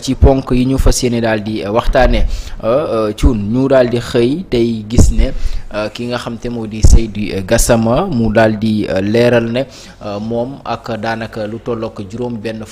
ci ponk yi ñu fas yéene daal di waxtaanee Thioune ñu daal di xëy tey gis ne ki nga xam te moo di Seydi Gassama mu daal di leeral ne moom ak daanaka lu tollook juróom-benn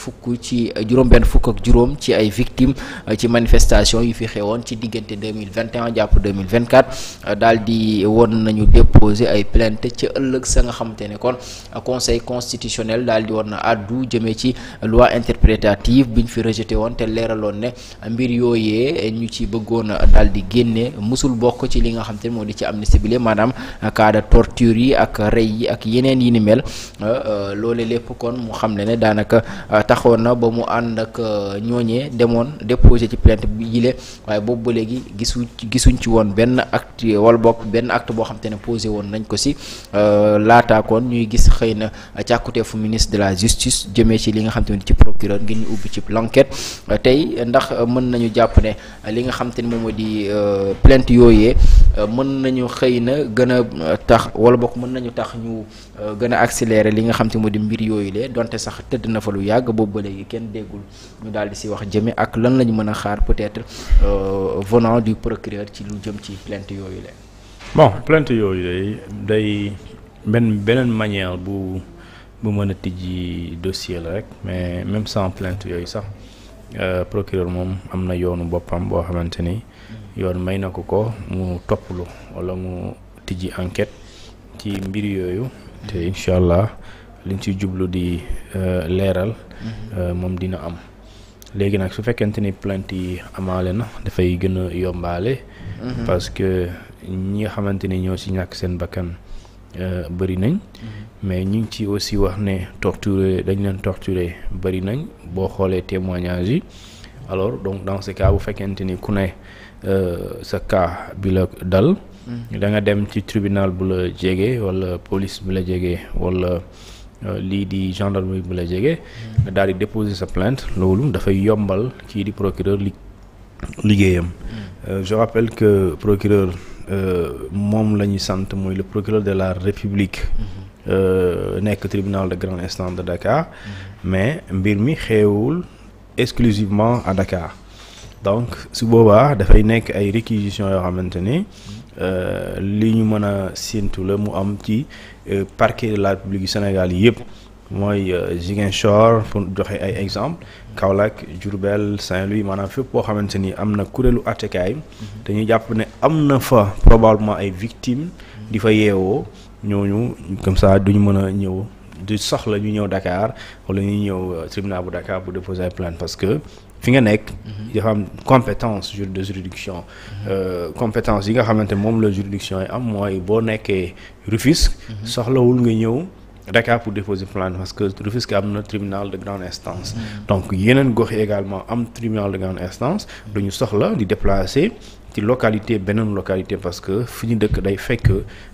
fukk ak juróom ci ay victimes ci manifestation yu fi xewoon ci diggante 2021 jàpp 2024 daal di woon nañu déposer ay plainte ca ëllëg sa nga xamante ne kon conseil constitutionnel daal di woon na àddu jëmee ci loi interprétative biñ fi rejeté woon te leeraloon ne mbir yooyee ñu ci bëggoon a daal di génne musul bokk ci li nga xamante ne moo di ci amnistie bi maanaam cas de torture yi ak rey yi ak yeneen yi ni mel loole lépp kon mu xam ne daanaka taxoon na ba mu ànd ak ñooñee demoon déposé ci plainte bi yile waaye boobu ba léegi gisuñ ci woon benn acte wala bokk benn acte boo xam te ne posé woon nañ ko si laata kon ñuy gis xëy na càkkuteefu ministre de la justice jëmee ci li nga xam te ne ci procureur ngir ñu ubbi ci l'enquête tey ndax mën nañu jàpp ne li nga xam te ne moom moo di plainte yooyee mën nañu xëy na gën a tax wala bokk mën nañu tax ñu gën a accélérer li nga xam te moo di mbir yooyu lee donte sax tëdd na fa lu yàgg boobu ba léegi kenn déggul ñu daal di si wax jëme ak lan la ñu mën a xaar peut-être venant du procureur ci lu jëm ci plainte yooyu lee bon plainte yooyu day beneen manière bu mën a tijji dossier la rek mais même sans plainte yooyu sax procureur moom am na yoonu boppam boo xamante ni yoon may na ko mu topplu wala mu tijji enquête ci mbir yooyu te incha allah liñ ci jublu di leeral moom dina am léegi nag su fekkente ni plainte yi amaale na dafay gën a yombaale parce que ñi nga xamante ni ñoo ci ñàkk seen bakkan bëri nañ mais ñu ngi ci aussi wax ne dañ leen torturer bëri nañ boo xoolee témoignages yi alors donc dans ce cas bu fekkente ni ku ne sa cas bi la dal da nga dem ci tribunal bu la jege wala police bu la jege wala lii di gendarmerie bu la jege nga daal di déposer sa plainte loolu dafay yombal kii di procureur liggéeyam je rappelle que procureur moom la ñuy sant mooy le procureur de la République nekk tribunal de grande instance de Dakar mais mbir mi xeewul exclusivement à Dakar donc su boobaa dafay nekk ay réquisitions yoo xamante ni li ñu mën a séentu la mu am ci parquet de la République du Sénégal yëpp mooy Ziguinchor pour joxe ay exemple Kaolack Diourbel Saint-Louis maanaam fépp boo xamante ni am na kuréelu attekaay dañuy jàpp ne am na fa probablement ay victimes di fa yeewoo ñooñu comme ça duñu mën a ñëw du soxla ñu ñëw Dakar wala ñu ñëw tribunal bu Dakar pour déposer plainte parce que fi nga nekk dafa am compétence de juridiction compétence yi nga xamante moom la juridiction yi am mooy boo nekkee Rufisque soxlawul nga ñëw Dakar pour déposer plainte parce que Rufisque am na tribunal de grande instance donc yeneen gox yi également am tribunal de grande instance duñu soxla di déplacer ci beneen localité parce que fi ñu dëkk day fekk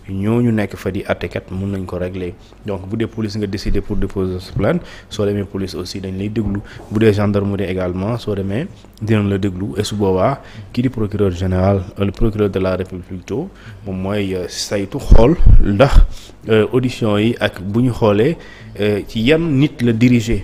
ñooñu nekk fa di àttekat mën nañ ko régler donc bu dee police nga décider pour déposer sa plainte soo demee police aussi dañ lay déglu bu dee gendarmerie également soo demee dinañ la déglu et su boobaa kii di procureur général le procureur de la République plutôt moom mooy saytu xool ndax audition yi ak bu ñu xoolee ci yan nit la diriger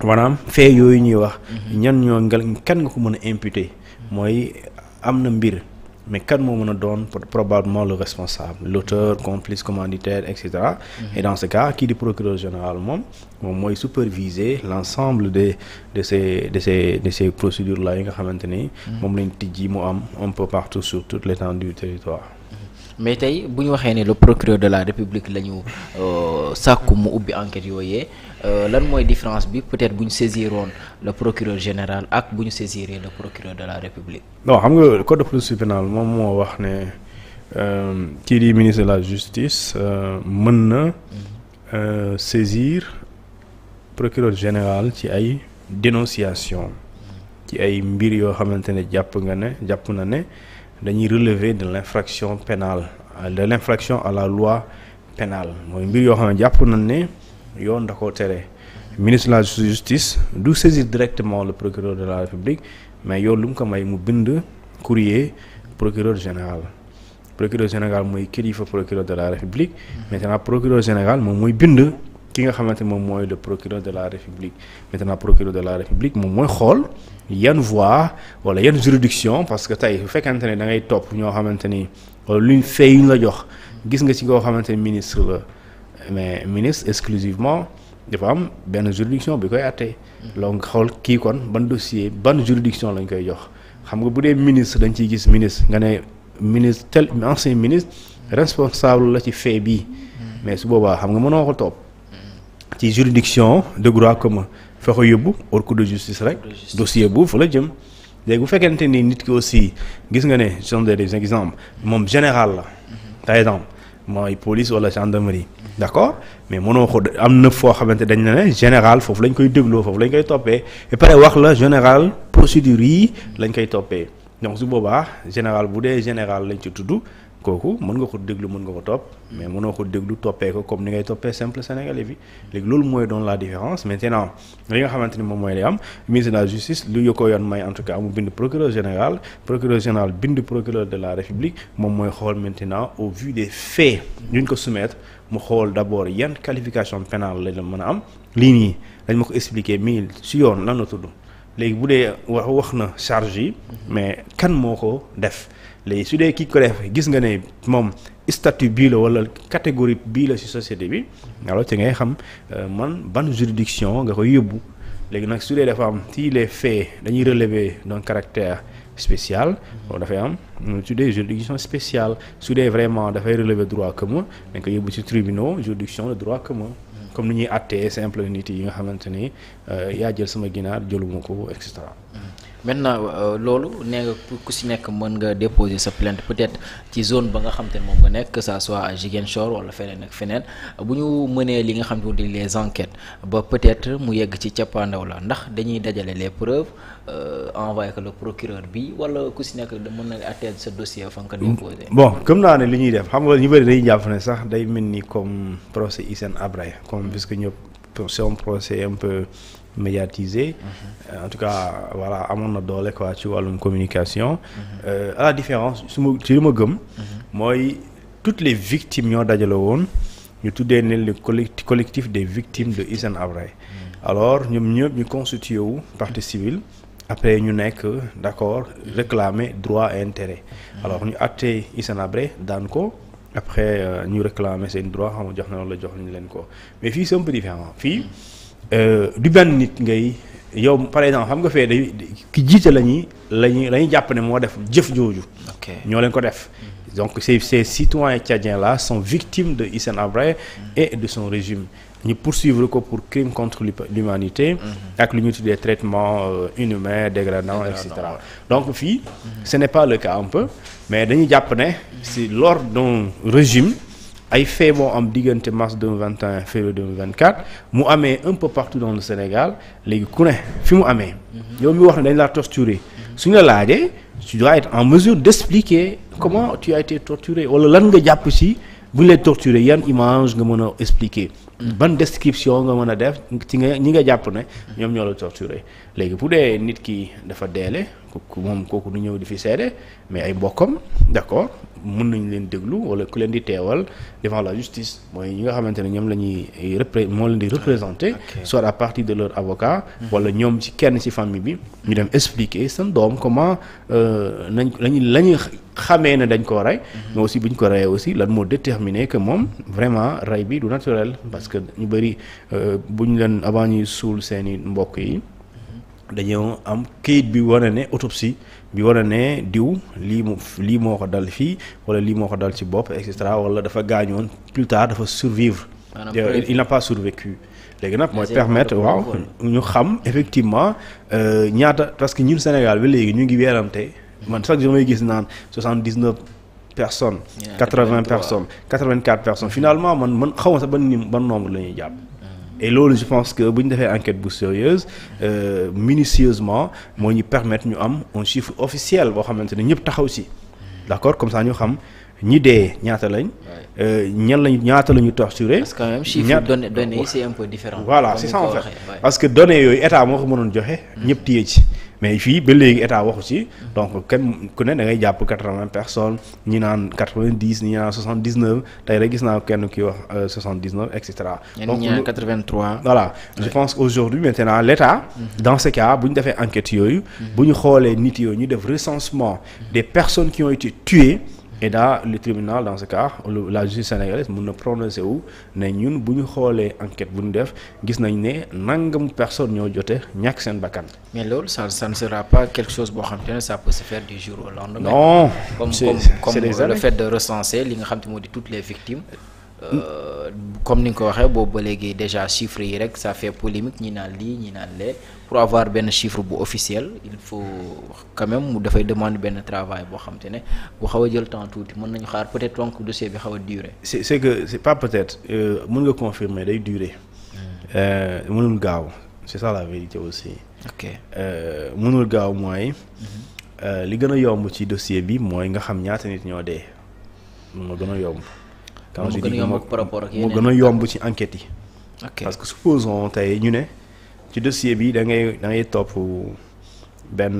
maanaam fee yooyu ñuy wax ñan kan nga ko mën a imputer mooy am na mbir mais kan moo mën a doon probablement le responsable l'auteur complice commanditaire etc et dans ce cas kii di procureur général moom mooy superviser l'ensemble de ces procédures là yi nga xamante ni moom lañ tijji mu am un peu partout sur toute l'étendue du territoire mais tey bu ñu waxee ne le procureur de la République la ñu sàkku mu ubbi enquête yooyee lan mooy différence bi peut-être bu ñu saisiroon le procureur général ak bu ñu saisiree le procureur de la République. non xam nga code de procédure pénale moom moo wax ne kii di ministre de la justice mën na saisir procureur général ci ay dénonciation ci ay mbir yoo xamante ne jàpp na ne dañuy relever de l'infraction pénale de l'infraction à la loi pénale mooy mbir yoo xam ne jàpp nañ ne yoon da koo tere ministre de la justice du saisir directement le procureur de la République mais yoon lu mu ko may mu bind courrier procureur général mooy kilifa procureur de la République maintenant procureur général moom mooy bind ki nga xamante moom mooy le procureur de la République. Maintenant procureur de la République moom mooy xool yan voie wala yan juridiction parce que tey bu fekkente ne da ngay topp ñoo xamante ni wala luñ fay yu ñu la jox gis nga ci koo xamante ni ministre la mais ministre exclusivement dafa am benn juridiction bi koy àttee. donc xool kii kon ban dossier ban juridiction lañ koy jox xam nga bu dee ministre dañ ciy gis ministre nga ne ministre tel ancien ministre responsable la ci fait bii mais su boobaa xam nga mënoo ko topp ci juridiction de droit commun fa ko yóbbu haute cour de justice rek dossier bu fa la jëm léegi bu fekkente ni nit ki aussi gis nga ne ce sont des exemples moom général la par exemple mooy police wala gendarmerie d'accord mais mënoo ko am na foo xamante dañ ne général foofu lañ koy dégloo foofu lañ koy toppee et pare wax la général procédure yi lañ koy toppee donc su boobaa général bu dee général lañ ci tudd kooku mën nga ko déglu mën nga ko topp mais mënoo ko déglu toppee ko comme ni ngay toppee simple sénégalais bi léegi loolu mooy doon la différence maintenant li nga xamante ni moom mooy lay am ministre de la justice lu yo ko yoon may en tout cas mu bind procureur général bind procureur de la république moom mooy xool maintenant au vu des faits yuñ ko soumettre mu xool d'abord yan qualification pénale lañ la mën a am lii nii dañ ma ko expliquer mi si yoon lan la tudd léegi bu dee wax na charge yi mais kan moo ko def léegi su dee kii ko def gis nga ne moom statut bii la wala catégorie bii la ci société bi alors ci ngay xam man ban juridiction nga koy yóbbu léegi nag su dee dafa am si les faits dañuy relever d'un caractère spécial bon dafay am su dee juridiction spéciale su dee vraiment dafay relever droit commun dañ ko yóbbu ci tribunaux juridiction de droit commun comme ni ñuy àttee simple nit yi nga xamante ni yaa jël sama ginaar jëluma ko et cetera. maintenant loolu nee nga ku si nekk mën nga déposer sa plainte peut-être ci zone ba nga xam te ne moom nga nekk que ça soit à Ziguinchor wala feneen ak feneen bu ñu mënee li nga xam te ne les enquêtes ba peut-être mu yegg ci cappaandaw la ndax dañuy dajale les preuves envoyé que le procureur bi wala ku si nekk mën na atteindre sa dossier fa nga ko déposer. bon comme naa ne li ñuy def xam nga ñu bëri dañuy jàpp ne sax day mel ni comme procès Hissène Habré comme puisque ñëpp c'est un procès un peu médiatisé. En tout cas voilà amoon na doole quoi ci wàllum communication. À la différence ci li ma gëm. mooy toutes les victimes ñoo dajale woon ñu tuddee ne le collectif des victimes de Hissène Habré. alors ñoom ñëpp ñu constitué wu partie civile après ñu nekk d'accord réclamer droit et intérêt. alors ñu àttee Hissène Habré daan ko après ñu réclamer seen droit xam nga jox na la jox nañu leen ko mais fii c'est un peu différent fii. du benn nit ngay yow par exemple xam nga fee day ki jiite la ñuy jàpp ne moo def jëf jooju. ñoo leen ko def. donc ces citoyens tchadiens là sont victimes de Hissène Habré et de son régime ñu poursuivre ko pour crime contre l'humanité ak lu ñu tuddee traitement inhumain dégradant et cetera donc fii ce n'est pas le cas un peu mais dañuy jàpp ne si lors d'un régime ay faits moo am diggante mars 2021 février 2024 mu amee un peu partout dans le Sénégal léegi ku ne fi mu amee yow mi wax ne dañ laa torturer suñu la laajee tu dois être en mesure d'expliquer comment tu as été torturé wala lan nga jàpp ci bu ñu lay torturer yan image nga mën a expliquer ban description nga mën a def ci nga ñi nga jàpp ne ñoom ñoo la torturer léegi bu dee nit ki dafa deele kooku du ñëw di fi seede mais ay mbokkam d'accord mën nañ leen déglu wala ku leen di teewal devant la justice mooy ñi nga xamante ne ñoom la ñuy moo leen di représenter soit à partir de leur avocat wala ñoom ci kenn ci famille bi ñu dem expliquer seen doom comment la ñuy xamee ne dañ koo rey mais aussi bu ñu ko reyee aussi lan moo déterminer que moom vraiment rey bi du naturel parce que ñu bëri bu ñu leen avant ñuy suul seeni mbokk yi dañoo am kayit bi wane ne autopsie bi wane ne diw lii moo ko dal fii wala lii moo ko dal ci bopp et cetera wala dafa gaañoon plus tard dafa survivre il n'a pas survécu léegi nag mooy permettre waaw ñu xam effectivement ñaata parce que ñun Sénégal bi léegi ñu ngi weerante man chaque jour may gis naan 79 personnes 80 personnes 84 personnes finalement man xaw ma sax ban nombre la ñuy jàpp et loolu je pense que bu ñu defee enquête bu sérieuse minutieusement moo ñu permettre ñu am un chiffre officiel boo xamante ne ñëpp taxaw ci d'accord comme ça ñu xam ñi dee ñaata lañ ñaata la ñu torturé. parce que même chiffre données yi c'est un peu différent. voilà c'est ça en fait parce que données yooyu état moo ko mënoon joxe. ñëpp téye ci mais fii ba léegi état waxu ci donc kenn ku ne da ngay jàpp 80 personnes ñi naan 90 ñi naan 79 tey rek gis naa kenn ki wax 79 et cetera. donc ñi naan 83. voilà je pense qu'aujourd'hui maintenant l'état dans ce cas bu ñu defee enquête yooyu. bu ñu xoolee nit yooyu ñu def recensement des personnes qui ont été tuées. et dans le tribunal dans ce cas la justice sénégalaise mën na prononcer wu ne ñun bu ñu xoolee enquête bu ñu def gis nañ ne nangam personne ñoo jote ñàkk seen bakkan. mais loolu ça ne sera pas quelque chose boo xam te ne ça peut se faire du jour au lendemain. non comme le fait de recenser li nga xam te moo di toutes les victimes. Comme ni nga ko waxee boobu ba léegi déjà chiffres yi rek ça fait polémique ñi naan lii ñi naan lee pour avoir benn chiffre bu officiel il faut quand même mu dafay demander benn travail boo xam te ne bu xaw a jël temps tuuti mën nañu xaar peut-être donc dossier bi xaw a durer. c'est que c'est pas peut-être mën nga confirmer day durer. mënul gaaw c'est ça la vérité aussi. ok mënul gaaw mooy. li gën a yomb ci dossier bi mooy nga xam ñaata nit ñoo dee moo gën a yomb. moo gën a yomb par rapport ak yeneen moo gën a yomb ci enquête yi. ok parce que supposons tey ñu ne ci dossier bi da ngay topp benn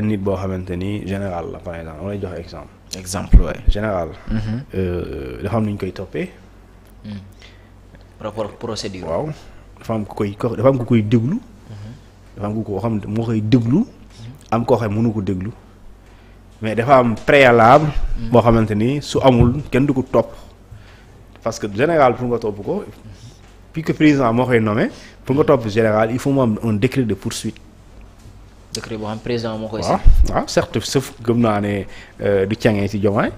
nit boo xamante ni général la par exemple lay joxe exemple waaye général. dafa am nu ñu koy toppee. par rapport ak procédure. waaw dafa am ku koy déglu. dafa am ku ko xam moo koy déglu. am koo xam mënu ko déglu. mais dafa am préalable. boo xamante ni su amul kenn du ko topp. parce que général pour nga topp ko puisque président moo koy nommé pour nga topp général il faut mu am un décret de poursuite. décret boo xam président moo koy. waaw certes sauf gëm naa ne du cangee ci Diomaye.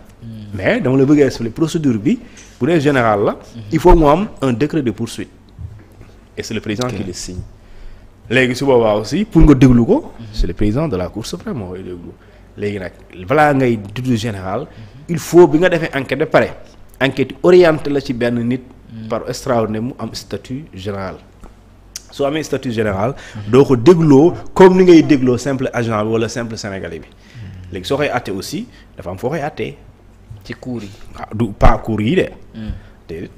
mais dama la bëgg a expliquer procédure bi bu dee général la. il faut mu am un décret de poursuite. et c'est le président qui le signe. léegi su boobaa aussi pour nga déglu ko. c'est le président de la Cour suprême moo koy déglu. léegi nag balaa ngay dudd général. il faut bi nga defee enquête ba pare. enquête orienté la ci benn nit. par extraordinaire mu am statut général. soo amee statut général. doo ko dégloo comme ni ngay dégloo simple agent bi wala simple sénégalais bi. léegi soo koy àttee aussi dafa am foo koy àttee. ci cour yi. ah du pas cour yi de. déedéet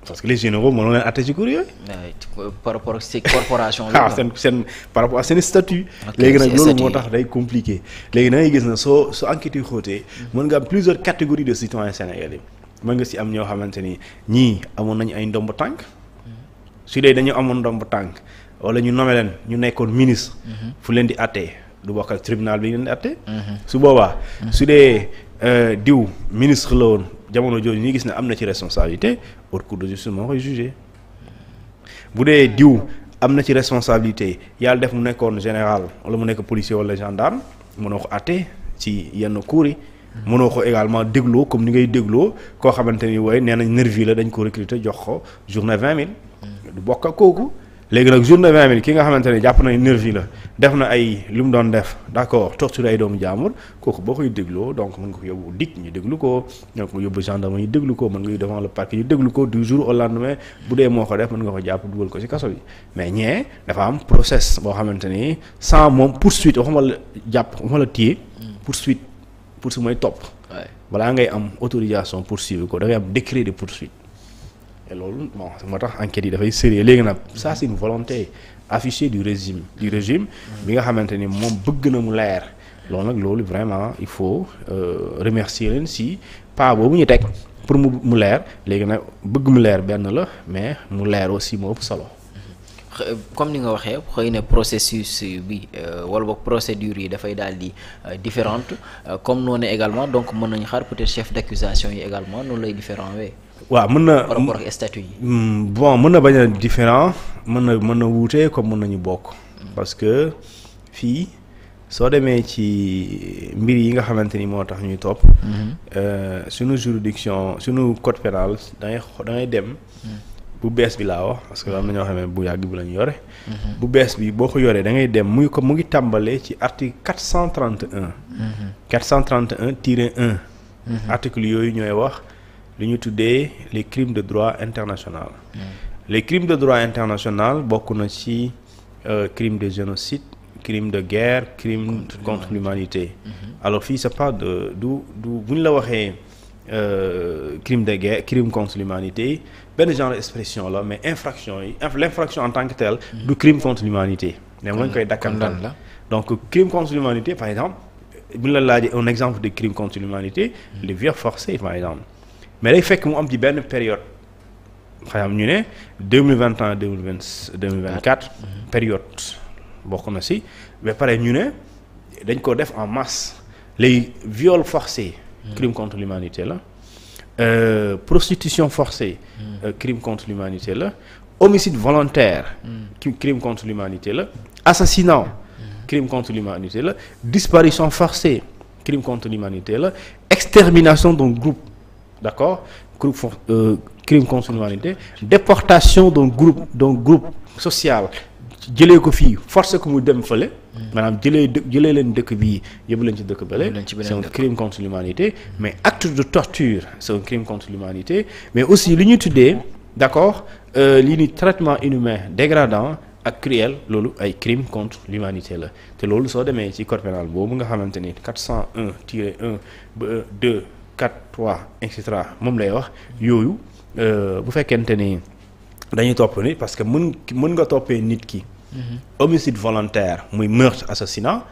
parce que les généraux mënoo leen àttee ci cour yooyu. par rapport ak ces corporation ah seen par rapport ak seen statut. léegi nag loolu moo tax day compliqué. léegi da ngay gis na soo enquête yu xóotee. mën nga am plusieurs catégories de citoyens sénégalais. mën nga ci am ñoo xamante ni ñii amoon nañu ay ndomb tànk. su dee dañu amoon ndomb tànk wala ñu nommé leen ñu nekkoon ministre. fu leen di àttee du bokk ak tribunal bi leen di àttee. su boobaa. su dee diw ministre la woon jamono jooju ñu gis ne am na ci responsabilité haute cour de justice moo koy jugé. bu dee diw am na ci responsabilité yàlla def mu nekkoon général wala mu nekk policier wala gendarme mënoo ko àttee ci yenn cour yi. mënoo ko également dégloo comme ni ngay dégloo koo xamante ni wooy nee nañ nervi la dañ ko recruter jox ko journée 20 000. du bokk ak kooku. léegi nag journée 20 000 ki nga xamante ne jàpp nañ nervi la def na ay lu mu doon def d'accord torture ay doomu jaamur kooku boo koy dégloo donc mën nga ko yóbbu DIC ñu déglu ko mën nga ko yóbbu gendarme ñu déglu ko mën nga devant le parquet ñu déglu ko du jour au lendemain bu dee moo ko def mën nga ko jàpp dugal ko ci kaso bi mais ñee dafa am process boo xamante ni sans moom poursuite waxuma la jàpp waxuma la téye poursuite mooy topp. balaa ngay am autorisation poursuivre ko da ngay am décret de poursuite. et loolu bon moo tax enquête yi dafay sérieux léegi nag ça c'est une volonté affichée du régime bi nga xamante ni moom bëgg na mu leer loolu nag loolu vraiment il faut remercier leen si pas boobu ñu teg pour mu leer léegi nag bëgg mu leer benn la mais mu leer aussi moo ëpp solo. comme ni nga waxee xëy na processus bi wala boog procédure yi dafay daal di différente comme noonu également donc mën nañu xaar peut-être chef d'accusation yi également noonu lay différent wee. waaw mën na par rapport ak statut yi. bon mën na bañ a différent mën na wuute comme mën nañu bokk. parce que fii soo demee ci mbir yi nga xamante ni moo tax ñuy topp. suñu juridiction suñu code pénal da ngay dem. bu bees bi laa wax parce que am na ñoo xam ne bu yàgg bi la ñu yore. bu bees bi boo ko yoree da ngay dem mu ngi tàmbalee ci article 431. 431-1. article yooyu ñooy wax li ñu tuddee les crimes de droit international. les crimes de droit international bokk na ci crime de génocide crime de guerre crime contre l'humanité. alors fii c'est pas du bu ñu la waxee. crime de guerre crime contre l'humanité benn genre expression la mais infraction yi l'infraction en tant que telle du crime contre l'humanité mais mooy koy dakkantal donc crime contre l'humanité par exemple bu ñu la laajee un exemple de crime contre l'humanité le viol forcé par exemple mais day fekk mu am ci benn période par exemple ñu ne 2021 2024 période bokk na si ba pare ñu ne dañ ko def en masse léegi viol forcé crime contre l'humanité la prostitution forcée crime contre l'humanité la homicide volontaire crime contre l'humanité la assassinat crime contre l'humanité la disparition forcée crime contre l'humanité la extermination d'un groupe d'accord crime contre l'humanité déportation d'un groupe social jëlee ko fii forcé ko mu dem fële maanaam jëlee leen dëkk bii yóbbu leen ci dëkk bële c'est un crime contre l'humanité mais acte de torture c'est un crime contre l'humanité mais aussi li ñuy tuddee d'accord lii ni traitement inhumain dégradant ak cruel loolu ay crime contre l'humanité la te loolu soo demee ci code pénal boobu nga xamante ni 401-1 ba 2 4 3 et cetera moom lay wax yooyu bu fekkente ni dañuy topp ni parce que mën nga toppee nit ki homicide volontaire muy meurtre assassinat